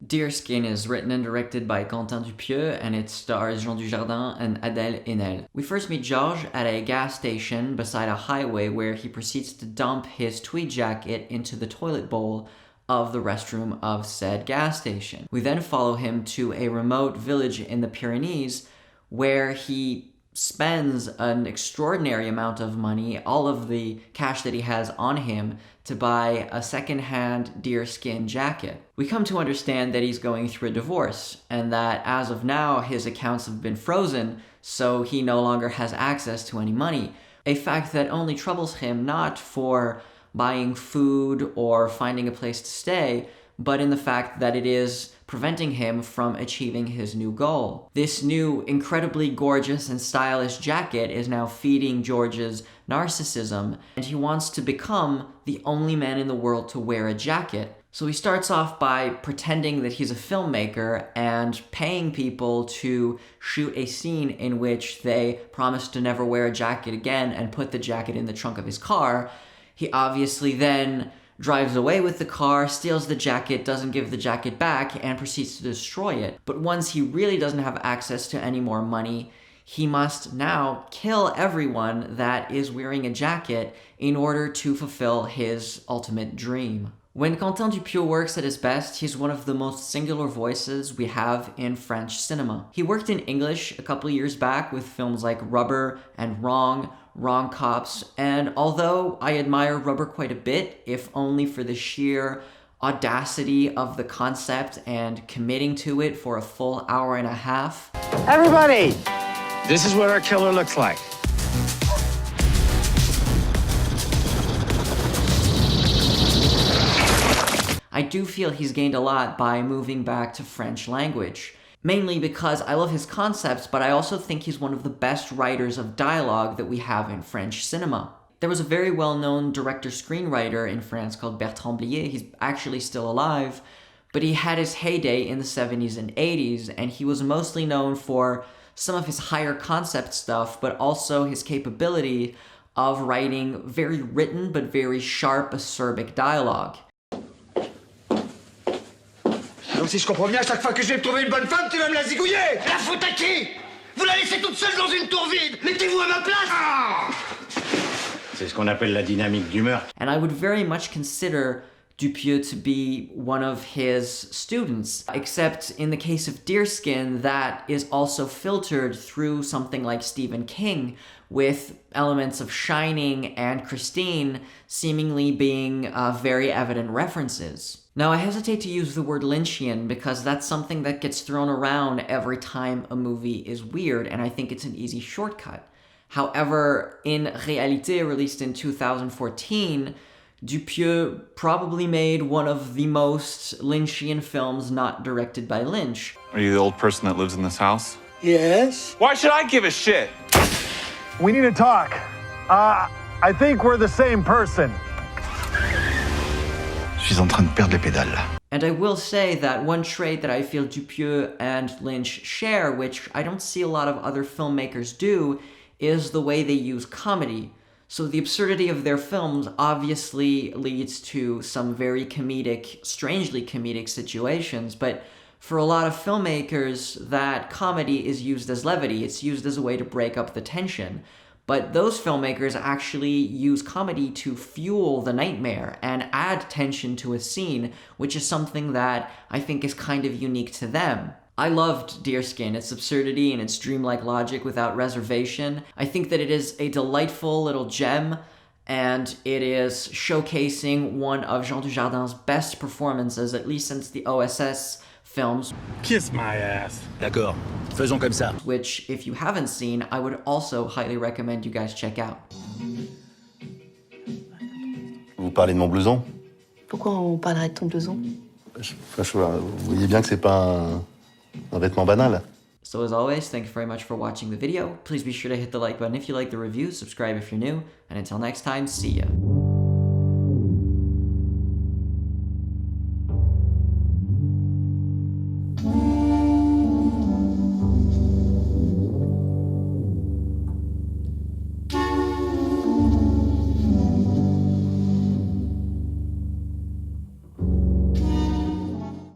Deerskin is written and directed by Quentin Dupieux, and it stars Jean Dujardin and Adèle Haenel. We first meet Georges at a gas station beside a highway where he proceeds to dump his tweed jacket into the toilet bowl of the restroom of said gas station. We then follow him to a remote village in the Pyrenees where he spends an extraordinary amount of money, all of the cash that he has on him, to buy a second-hand deerskin jacket. We come to understand that he's going through a divorce, and that as of now his accounts have been frozen, so he no longer has access to any money. A fact that only troubles him not for buying food or finding a place to stay, but in the fact that it is preventing him from achieving his new goal. This new, incredibly gorgeous and stylish jacket is now feeding George's narcissism, and he wants to become the only man in the world to wear a jacket. So he starts off by pretending that he's a filmmaker and paying people to shoot a scene in which they promise to never wear a jacket again and put the jacket in the trunk of his car. He obviously then drives away with the car, steals the jacket, doesn't give the jacket back, and proceeds to destroy it. But once he really doesn't have access to any more money, he must now kill everyone that is wearing a jacket in order to fulfill his ultimate dream. When Quentin Dupieux works at his best, he's one of the most singular voices we have in French cinema. He worked in English a couple years back with films like Rubber and Wrong Cops, and although I admire Rubber quite a bit, if only for the sheer audacity of the concept and committing to it for a full hour and a half. Everybody, this is what our killer looks like. I do feel he's gained a lot by moving back to French language. Mainly because I love his concepts, but I also think he's one of the best writers of dialogue that we have in French cinema. There was a very well-known director-screenwriter in France called Bertrand Blier. He's actually still alive, but he had his heyday in the 70s and 80s, and he was mostly known for some of his higher concept stuff, but also his capability of writing very written but very sharp, acerbic dialogue. Donc si je comprends bien, à chaque fois que je vais trouver une bonne femme, tu vas me la zigouiller. La faute à qui? Vous la laissez toute seule dans une tour vide. Mettez-vous à ma place. Ah! C'est ce qu'on appelle la dynamique d'humeur. And I would very much consider Dupieux to be one of his students, except in the case of Deerskin, that is also filtered through something like Stephen King, with elements of Shining and Christine seemingly being very evident references. Now, I hesitate to use the word Lynchian because that's something that gets thrown around every time a movie is weird, and I think it's an easy shortcut. However, in Réalité, released in 2014, Dupieux probably made one of the most Lynchian films not directed by Lynch. Are you the old person that lives in this house? Yes. Why should I give a shit? We need to talk. I think we're the same person. Je suis en train de perdre les pédales. And I will say that one trait that I feel Dupieux and Lynch share, which I don't see a lot of other filmmakers do, is the way they use comedy. So the absurdity of their films obviously leads to some very comedic, strangely comedic situations, but for a lot of filmmakers, that comedy is used as levity. It's used as a way to break up the tension. But those filmmakers actually use comedy to fuel the nightmare and add tension to a scene, which is something that I think is kind of unique to them. I loved Deerskin, its absurdity and its dreamlike logic without reservation. I think that it is a delightful little gem, and it is showcasing one of Jean Dujardin's best performances, at least since the OSS films. Kiss my ass. D'accord, faisons comme ça. Which, if you haven't seen, I would also highly recommend you guys check out. Vous parlez de mon blouson? Pourquoi on parlerait de ton blouson? Vous voyez bien que c'est pas un vêtement banal. So as always, thank you very much for watching the video. Please be sure to hit the like button if you like the review, subscribe if you're new, and until next time, see ya.